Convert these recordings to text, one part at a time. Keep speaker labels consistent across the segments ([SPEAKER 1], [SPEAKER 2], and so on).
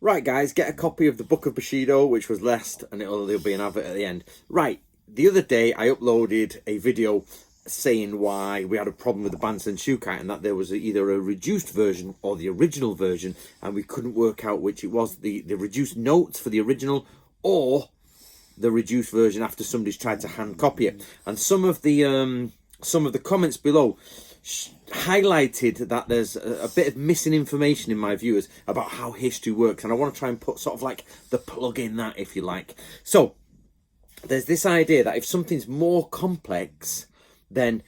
[SPEAKER 1] Right, guys, get a copy of the Book of Bushido, which was last, and there'll be an advert at the end. Right, the other day I uploaded a video saying why we had a problem with the Bansen Shukai, and that there was either a reduced version or the original version, and we couldn't work out which it was, the reduced notes for the original or the reduced version after somebody's tried to hand copy it. And some of the comments below highlighted that there's a bit of missing information in my viewers about how history works, and I want to try and put sort of like the plug in that, if you like. So there's this idea that if something's more complex, then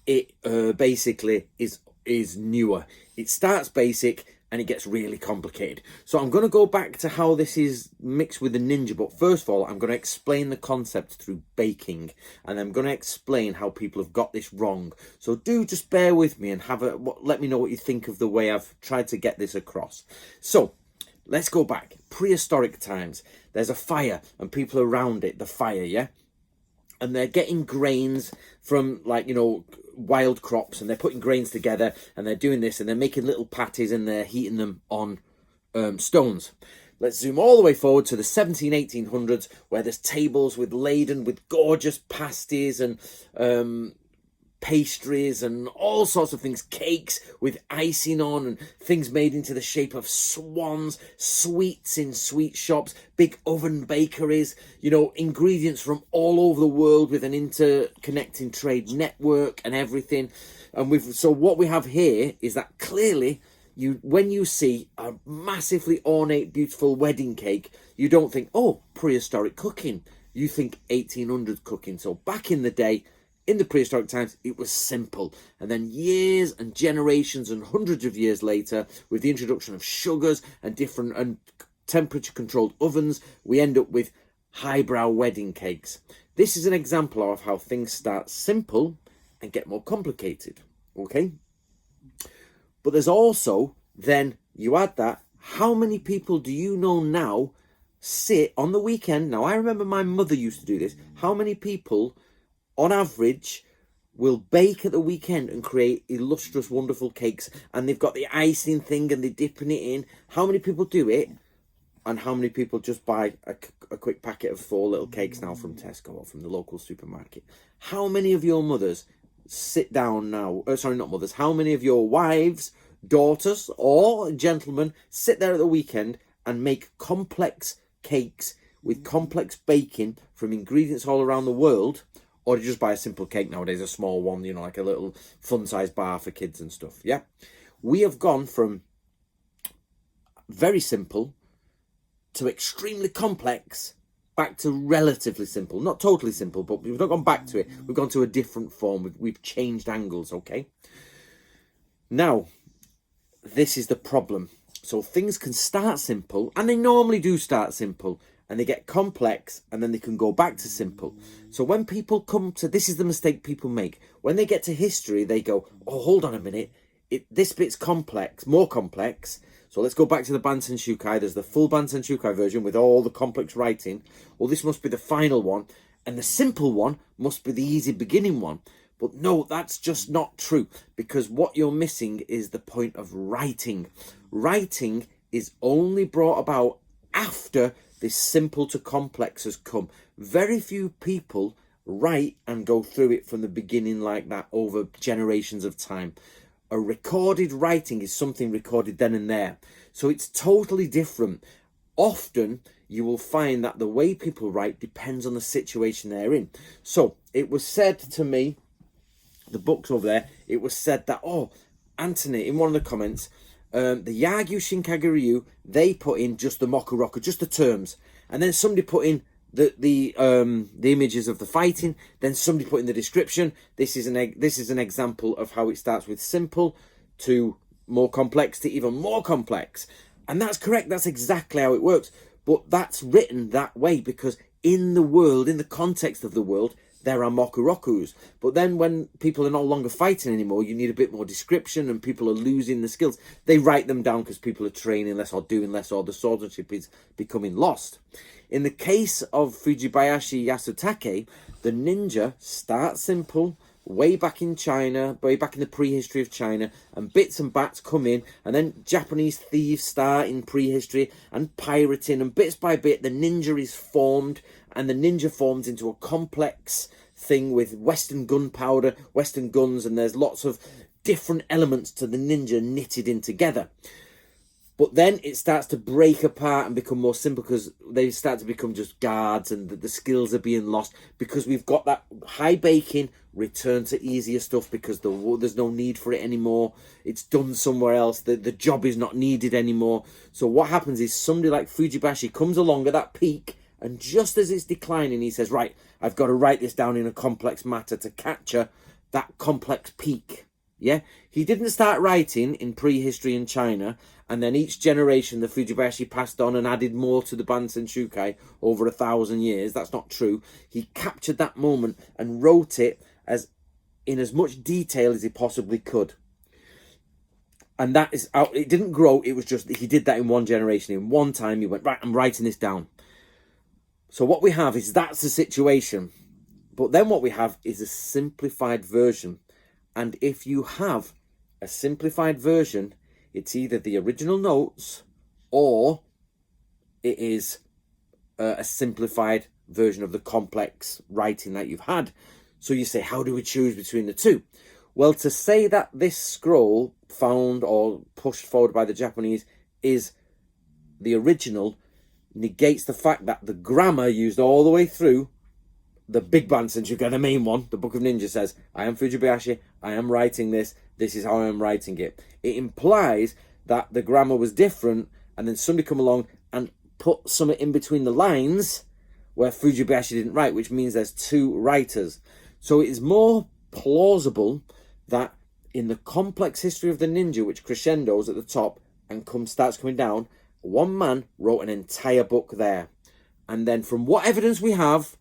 [SPEAKER 1] it basically is newer. It starts basic and it gets really complicated. So I'm going to go back to how this is mixed with the ninja, but first of all I'm going to explain the concept through baking, and I'm going to explain how people have got this wrong. So do just bear with me and let me know what you think of the way I've tried to get this across. So let's go back. Prehistoric times. There's a fire and people around it, the fire, yeah? And they're getting grains from, like, you know, wild crops, and they're putting grains together, and they're doing this, and they're making little patties, and they're heating them on stones. Let's zoom all the way forward to the 1800s, where there's tables laden with gorgeous pasties and pastries and all sorts of things, cakes with icing on and things made into the shape of swans, sweets in sweet shops, big oven bakeries, you know, ingredients from all over the world with an interconnecting trade network and everything. And so what we have here is that clearly when you see a massively ornate, beautiful wedding cake, you don't think, oh, prehistoric cooking. You think 1800s cooking. So back in the day, in the prehistoric times, it was simple. And then years and generations and hundreds of years later, with the introduction of sugars and different and temperature-controlled ovens, we end up with highbrow wedding cakes. This is an example of how things start simple and get more complicated, okay? But there's also, then, you add that, how many people do you know now sit on the weekend? Now, I remember my mother used to do this. How many people on average will bake at the weekend and create illustrious, wonderful cakes, and they've got the icing thing and they're dipping it in? How many people do it, and how many people just buy a quick packet of 4 little cakes now from Tesco or from the local supermarket? How many of your mothers sit down now, sorry, not mothers, how many of your wives, daughters or gentlemen sit there at the weekend and make complex cakes with complex baking from ingredients all around the world? Or you just buy a simple cake nowadays, a small one, you know, like a little fun-sized bar for kids and stuff, yeah? We have gone from very simple to extremely complex back to relatively simple. Not totally simple, but we've not gone back to it. We've gone to a different form. We've changed angles, okay? Now, this is the problem. So things can start simple, and they normally do start simple, and they get complex, and then they can go back to simple. So when people come to, this is the mistake people make. When they get to history, they go, oh, hold on a minute. This bit's complex, more complex. So let's go back to the Bansen Shukai. There's the full Bansen Shukai version with all the complex writing. Well, this must be the final one, and the simple one must be the easy beginning one. But no, that's just not true, because what you're missing is the point of writing. Writing is only brought about after this simple to complex has come. Very few people write and go through it from the beginning like that over generations of time. A recorded writing is something recorded then and there. So it's totally different. Often you will find that the way people write depends on the situation they're in. So it was said to me, the book's over there, it was said that, oh, Anthony, in one of the comments, the Yagyu Shinkaguryu, they put in just the Mokuroku, just the terms, and then somebody put in the images of the fighting. Then somebody put in the description. This is an example of how it starts with simple to more complex to even more complex, and that's correct. That's exactly how it works. But that's written that way because in the world, in the context of the world, there are Mokurokus. But then when people are no longer fighting anymore, you need a bit more description, and people are losing the skills. They write them down because people are training less or doing less, or the swordsmanship is becoming lost. In the case of Fujibayashi Yasutake, the ninja starts simple, way back in China, way back in the prehistory of China, and bits and bats come in, and then Japanese thieves start in prehistory, and pirating, and bits by bit the ninja is formed, and the ninja forms into a complex thing with Western gunpowder, Western guns, and there's lots of different elements to the ninja knitted in together. But then it starts to break apart and become more simple, because they start to become just guards, and the skills are being lost, because we've got that high baking, return to easier stuff, because there's no need for it anymore. It's done somewhere else. The job is not needed anymore. So what happens is somebody like Fujibashi comes along at that peak, and just as it's declining, he says, right, I've got to write this down in a complex matter to capture that complex peak. Yeah, he didn't start writing in prehistory in China, and then each generation the Fujibashi passed on and added more to the Bansen Shukai over 1,000 years. That's not true. He captured that moment and wrote it in as much detail as he possibly could. And that is out. It didn't grow. It was just he did that in one generation. In one time, he went, right, I'm writing this down. So what we have is that's the situation. But then what we have is a simplified version. And if you have a simplified version, it's either the original notes or it is a simplified version of the complex writing that you've had. So you say, how do we choose between the two? Well, to say that this scroll found or pushed forward by the Japanese is the original negates the fact that the grammar used all the way through the big Bansen Shukai, the main one, the Book of Ninja, says, I am Fujibashi, I am writing this is how I am writing it. It implies that the grammar was different, and then somebody come along and put something in between the lines where Fujibashi didn't write, which means there's two writers. So it is more plausible that in the complex history of the ninja, which crescendos at the top and starts coming down, one man wrote an entire book there. And then from what evidence we have,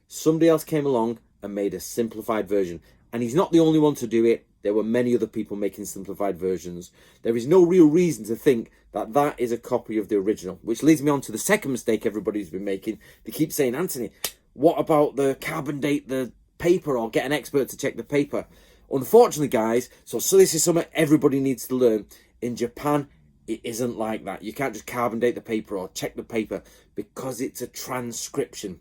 [SPEAKER 1] somebody else came along and made a simplified version. And he's not the only one to do it. There were many other people making simplified versions. There is no real reason to think that that is a copy of the original, which leads me on to the second mistake everybody's been making. They keep saying, Anthony, what about the carbon date the paper, or get an expert to check the paper? Unfortunately, guys, so this is something everybody needs to learn. In Japan, it isn't like that. You can't just carbon date the paper or check the paper, because it's a transcription.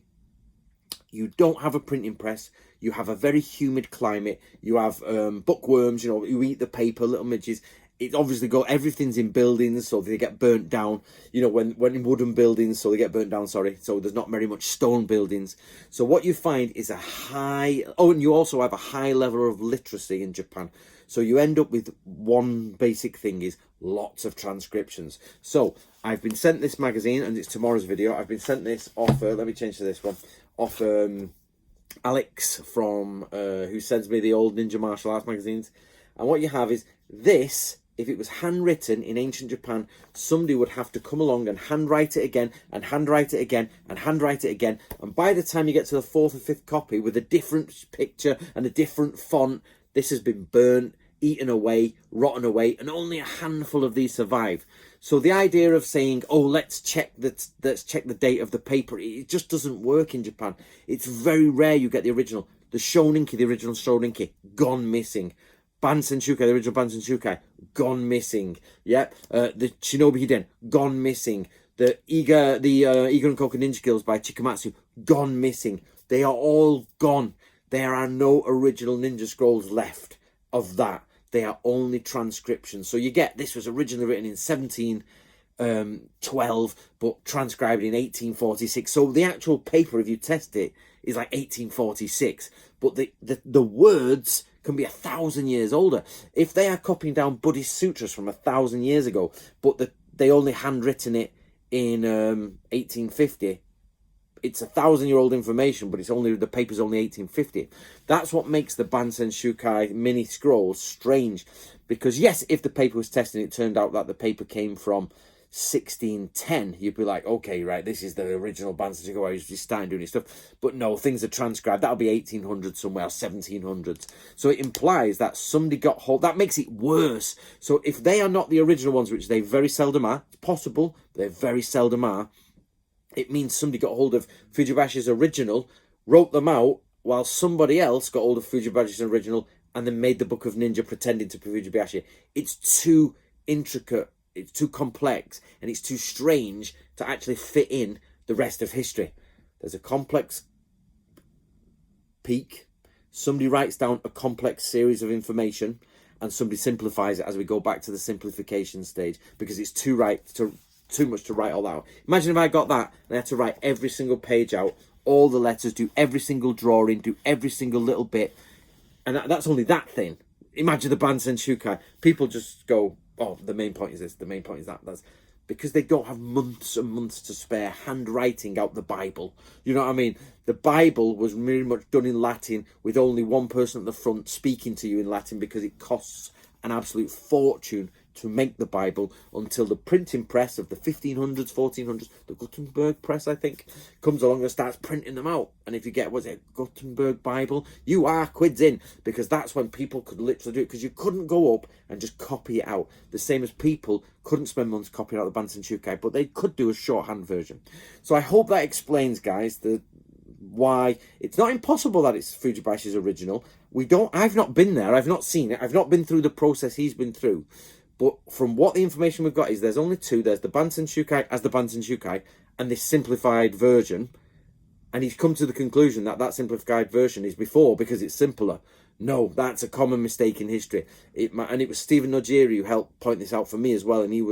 [SPEAKER 1] You don't have a printing press. You have a very humid climate. You have bookworms, who eat the paper, little midges. It obviously everything's in buildings, so they get burnt down. When in wooden buildings, so they get burnt down, sorry. So there's not very much stone buildings. So what you find is and you also have a high level of literacy in Japan. So you end up with one basic thing is lots of transcriptions. So I've been sent this magazine, and it's tomorrow's video. I've been sent this off, let me change to this one, off Alex from, who sends me the old Ninja Martial Arts magazines. And what you have is this. If it was handwritten in ancient Japan, somebody would have to come along and handwrite it again, and handwrite it again, and handwrite it again. And by the time you get to the fourth or fifth copy with a different picture and a different font, this has been burnt, eaten away, rotten away, and only a handful of these survive. So the idea of saying, oh, let's check the date of the paper, it just doesn't work in Japan. It's very rare you get the original. The Shoninki, the original Shoninki, gone missing. Bansen Shukai, the original Bansen Shukai, gone missing. Yeah, the Shinobi Hiden, gone missing. The Iga and Koka Ninja Skills by Chikamatsu, gone missing. They are all gone. There are no original ninja scrolls left of that. They are only transcriptions. So you get, this was originally written in 1712, but transcribed in 1846. So the actual paper, if you test it, is like 1846. But the words can be 1,000 years older. If they are copying down Buddhist sutras from 1,000 years ago, but they only handwritten it in 1850, it's 1,000-year-old information, but the paper's only 1850. That's what makes the Bansen Shukai mini scrolls strange. Because yes, if the paper was tested and it turned out that the paper came from 1610, you'd be like, okay, right, this is the original Bansen Shukai, I was just starting doing this stuff. But no, things are transcribed. That'll be 1800 somewhere, 1700s. So it implies that somebody got hold. That makes it worse. So if they are not the original ones, which they very seldom are, it's possible, they very seldom are, it means somebody got hold of Fujibashi's original, wrote them out, while somebody else got hold of Fujibashi's original and then made the Book of Ninja pretending to be Fujibashi. It's too intricate, it's too complex, and it's too strange to actually fit in the rest of history. There's a complex peak, somebody writes down a complex series of information, and somebody simplifies it as we go back to the simplification stage, because it's too much to write all out. Imagine if I got that and I had to write every single page out, all the letters, do every single drawing, do every single little bit, and that's only that thing. Imagine the Bansen Shukai. People just go, oh, the main point is this, the main point is that. That's because they don't have months and months to spare handwriting out the Bible. You know what I mean? The Bible was very much done in Latin with only one person at the front speaking to you in Latin, because it costs an absolute fortune to make the Bible, until the printing press of the 1500s, 1400s, the Gutenberg press, I think, comes along and starts printing them out. And if you get, what's it, Gutenberg Bible, you are quids in, because that's when people could literally do it, because you couldn't go up and just copy it out. The same as people couldn't spend months copying out the Bansen Shukai, but they could do a shorthand version. So I hope that explains, guys, why it's not impossible that it's Fujibashi's original. I've not been there, I've not seen it, I've not been through the process he's been through. But from what the information we've got is there's only two. There's the Bansen Shukai as the Bansen Shukai and this simplified version. And he's come to the conclusion that that simplified version is before because it's simpler. No, that's a common mistake in history. And it was Stephen Nogiri who helped point this out for me as well. And he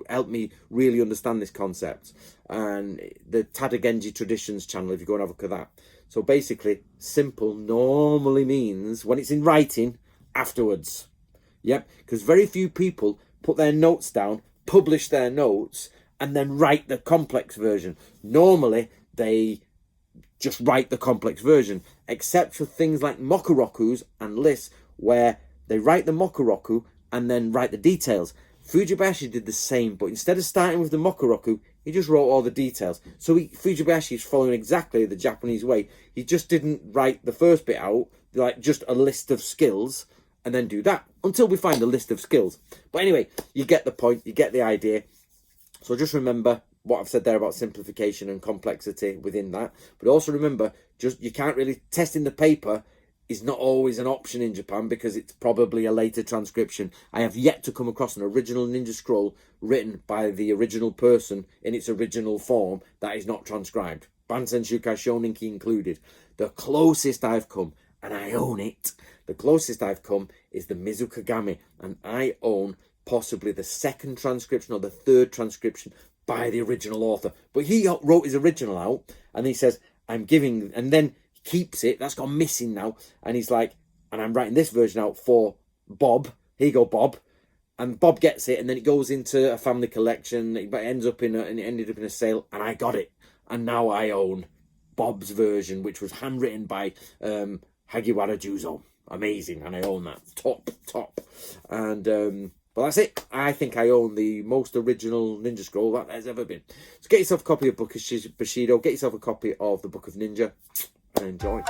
[SPEAKER 1] helped me really understand this concept. And the Tadagenji Traditions channel, if you go and have a look at that. So basically, simple normally means when it's in writing afterwards. Yep, because very few people put their notes down, publish their notes, and then write the complex version. Normally, they just write the complex version, except for things like mokurokus and lists, where they write the mokuroku and then write the details. Fujibashi did the same, but instead of starting with the mokuroku, he just wrote all the details. So Fujibashi is following exactly the Japanese way. He just didn't write the first bit out, like just a list of skills, and then do that until we find a list of skills. But anyway, you get the point, you get the idea. So just remember what I've said there about simplification and complexity within that. But also remember, you can't really, testing the paper is not always an option in Japan, because it's probably a later transcription. I have yet to come across an original ninja scroll written by the original person in its original form that is not transcribed. Bansen Shukai Shoninki included. The closest I've come, and I own it, the closest I've come is the Mizukagami, and I own possibly the second transcription or the third transcription by the original author. But he wrote his original out, and he says, I'm giving, and then he keeps it, that's gone missing now, and he's like, and I'm writing this version out for Bob, here you go Bob, and Bob gets it, and then it goes into a family collection, it ended up in a sale, and I got it, and now I own Bob's version, which was handwritten by Hagiwara Juzo. Amazing, and I own that. Top. And but that's it. I think I own the most original Ninja Scroll that there's ever been. So get yourself a copy of Book of Bushido, get yourself a copy of the Book of Ninja, and enjoy.